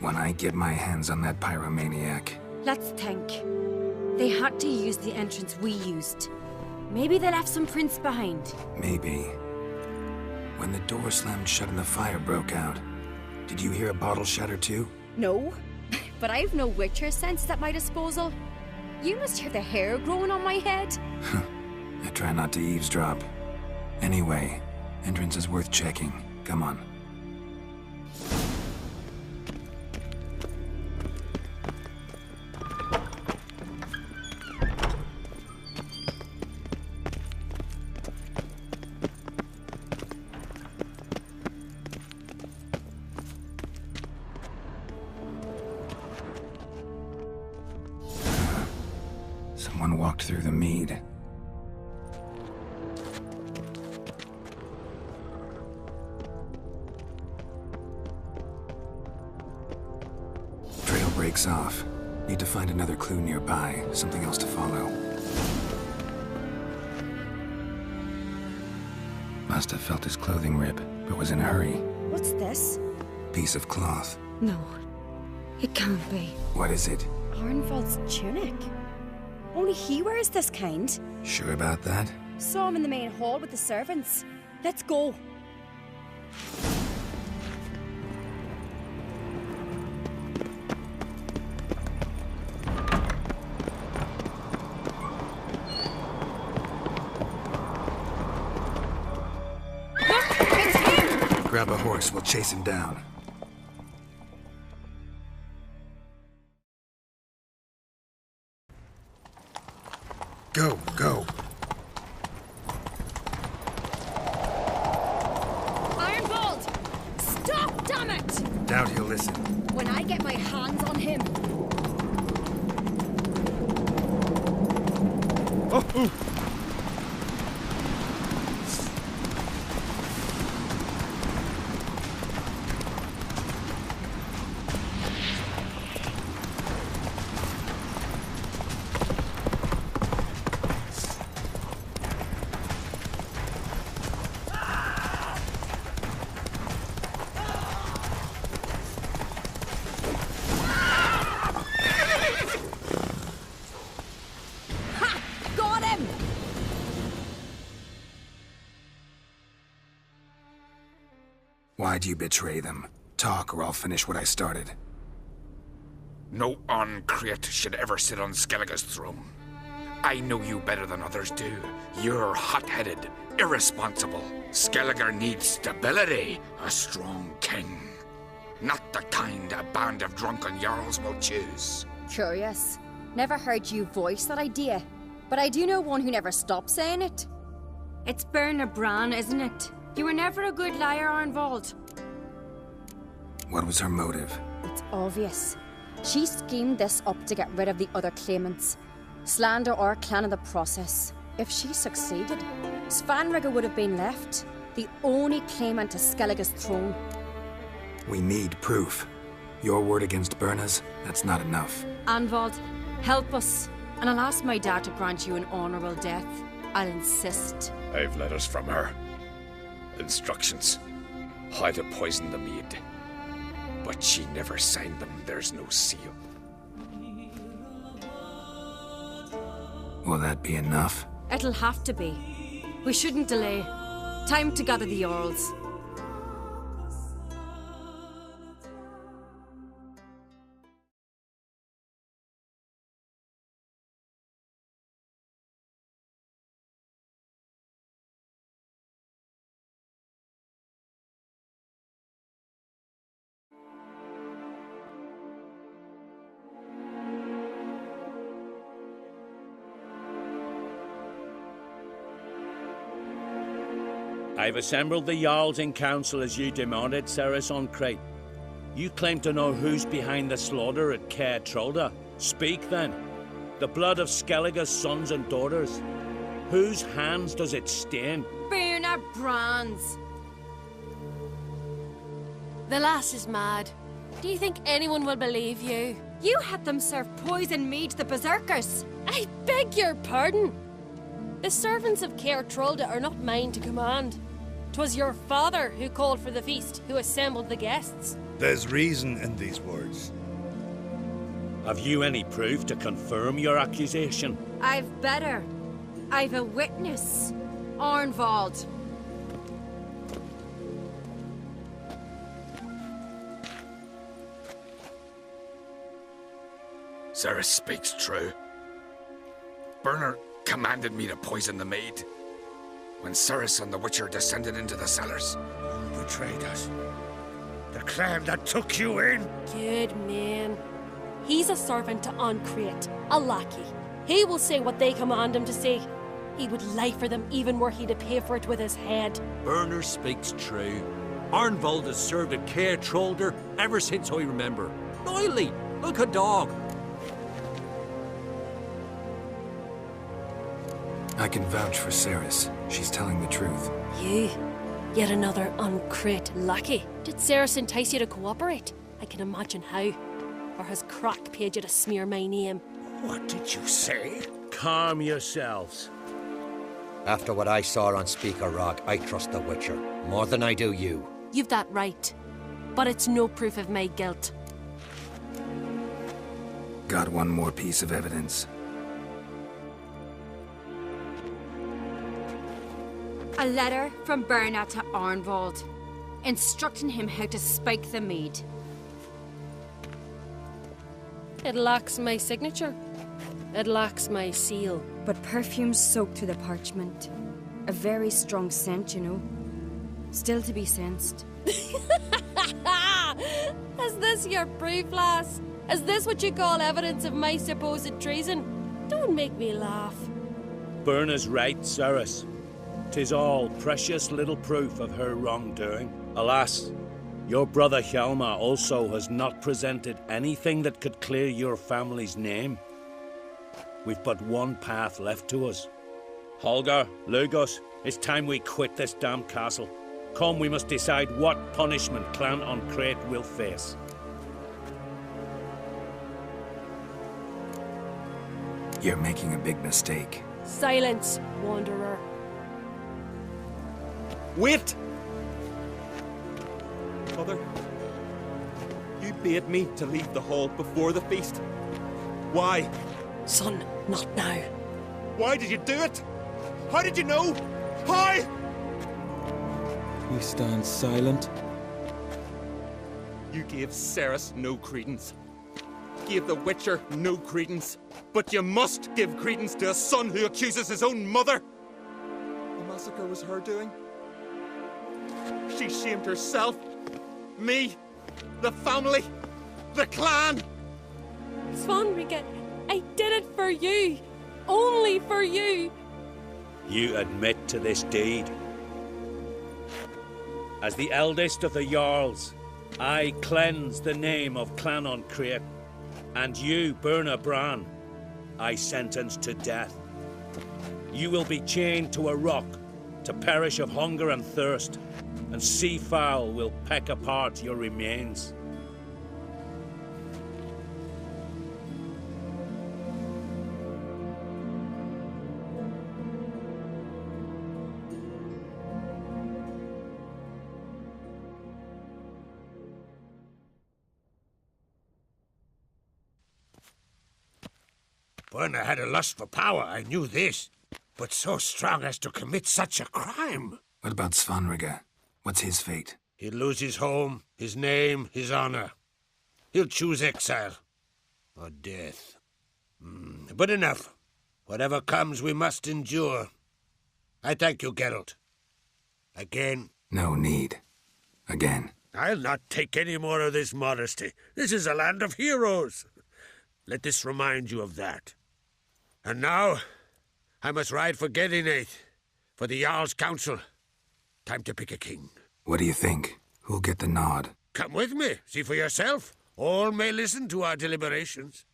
When I get my hands on that pyromaniac. Let's think. They had to use the entrance we used. Maybe they left some prints behind. Maybe. When the door slammed shut and the fire broke out, did you hear a bottle shatter too? No, but I've no Witcher senses at my disposal. You must hear the hair growing on my head. I try not to eavesdrop. Anyway, entrance is worth checking. Come on. Someone walked through the mead. Trail breaks off. Need to find another clue nearby, something else to follow. Must have felt his clothing rip, but was in a hurry. What's this? Piece of cloth. No, it can't be. What is it? Arnvald's tunic. Only he wears this kind. Sure about that? Saw him in the main hall with the servants. Let's go. Look, it's him! Grab a horse, we'll chase him down. Go, go. Arnvald! Stop, damn it! Doubt he'll listen. When I get my hands on him. Oh, ooh. Why'd you betray them? Talk, or I'll finish what I started. No Uncreate should ever sit on Skellige's throne. I know you better than others do. You're hot-headed, irresponsible. Skellige needs stability, a strong king. Not the kind a band of drunken jarls will choose. Curious. Never heard you voice that idea. But I do know one who never stops saying it. It's Berna Bran, isn't it? You were never a good liar, Arnvald. What was her motive? It's obvious. She schemed this up to get rid of the other claimants. Slander our clan in the process. If she succeeded, Svanrige would have been left, the only claimant to Skellige's throne. We need proof. Your word against Berna's, that's not enough. Arnvald, help us, and I'll ask my dad to grant you an honourable death. I'll insist. I've letters from her. Instructions. How to poison the mead. But she never signed them. There's no seal. Will that be enough? It'll have to be. We shouldn't delay. Time to gather the Jarls. I've assembled the Jarls in council as you demanded, Cerys on Crate. You claim to know who's behind the slaughter at Caer Trolda. Speak then. The blood of Skellige's sons and daughters. Whose hands does it stain? Berna Bran's. The lass is mad. Do you think anyone will believe you? You had them serve poison mead to the berserkers. I beg your pardon. The servants of Caer Trolda are not mine to command. 'Twas your father who called for the feast, who assembled the guests. There's reason in these words. Have you any proof to confirm your accusation? I've better. I've a witness. Arnvald. Cerys speaks true. Bernard commanded me to poison the maid. When Cerys and the Witcher descended into the cellars. You betrayed us. The clan that took you in. Good man. He's a servant to Ancrate, a lackey. He will say what they command him to say. He would lie for them even were he to pay for it with his head. Berner speaks true. Arnvald has served at Care Trollder ever since I remember. Oily, like a dog. I can vouch for Cerys. She's telling the truth. You? Yet another Ancrate lackey. Did Cerys entice you to cooperate? I can imagine how. Or has Crack paid you to smear my name? What did you say? Calm yourselves. After what I saw on Speaker Rock, I trust the Witcher more than I do you. You've that right. But it's no proof of my guilt. Got one more piece of evidence. A letter from Berna to Arnvald, instructing him how to spike the mead. It lacks my signature. It lacks my seal. But perfume soaked through the parchment. A very strong scent, you know. Still to be sensed. Is this your proof, lass? Is this what you call evidence of my supposed treason? Don't make me laugh. Berna's right, Cerys. 'Tis all precious little proof of her wrongdoing. Alas, your brother Hjalmar also has not presented anything that could clear your family's name. We've but one path left to us. Holger, Lugos, it's time we quit this damn castle. Come, we must decide what punishment Clan Ancrate will face. You're making a big mistake. Silence, wanderer. Wait! Mother, you bade me to leave the hall before the feast. Why? Son, not now. Why did you do it? How did you know? How? We stand silent. You gave Cerys no credence. Gave the Witcher no credence. But you must give credence to a son who accuses his own mother. The massacre was her doing. She shamed herself, me, the family, the clan. Svanrika, I did it for you. Only for you. You admit to this deed. As the eldest of the Jarls, I cleanse the name of Clan Ancrate, and you, Berna Bran, I sentence to death. You will be chained to a rock to perish of hunger and thirst, and sea fowl will peck apart your remains. Berna had a lust for power, I knew this. But so strong as to commit such a crime. What about Svanrika? What's his fate? He'll lose his home, his name, his honor. He'll choose exile. Or death. But enough. Whatever comes, we must endure. I thank you, Geralt. Again. No need. Again. I'll not take any more of this modesty. This is a land of heroes. Let this remind you of that. And now, I must ride for Gedinate, for the Jarl's Council. Time to pick a king. What do you think? Who'll get the nod? Come with me, see for yourself. All may listen to our deliberations.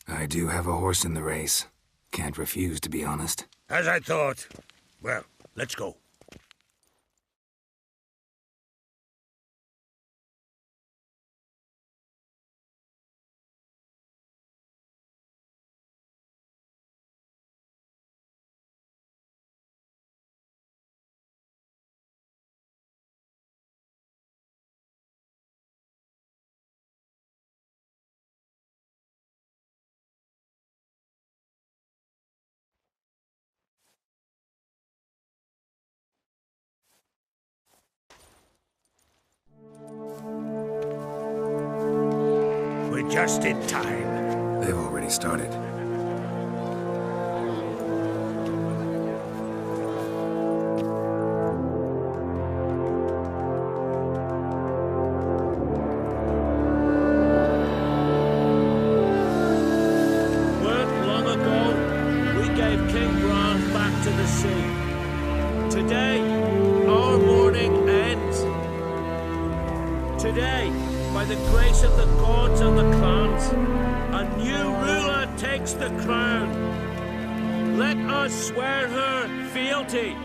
I do have a horse in the race. Can't refuse, to be honest. As I thought. Well, let's go. Just in time. They've already started. Today, our mourning ends. Today, by the grace of the gods and the clans, a new ruler takes the crown. Let us swear her fealty.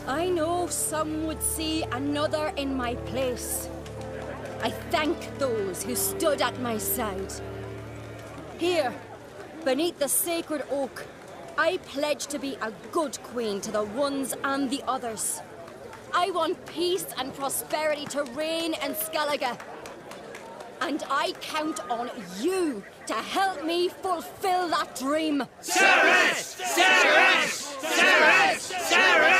I know some would see another in my place. I thank those who stood at my side. Here, beneath the sacred oak, I pledge to be a good queen to the ones and the others. I want peace and prosperity to reign in Skellige. And I count on you to help me fulfill that dream. Cerys! Cerys! Cerys! Cerys!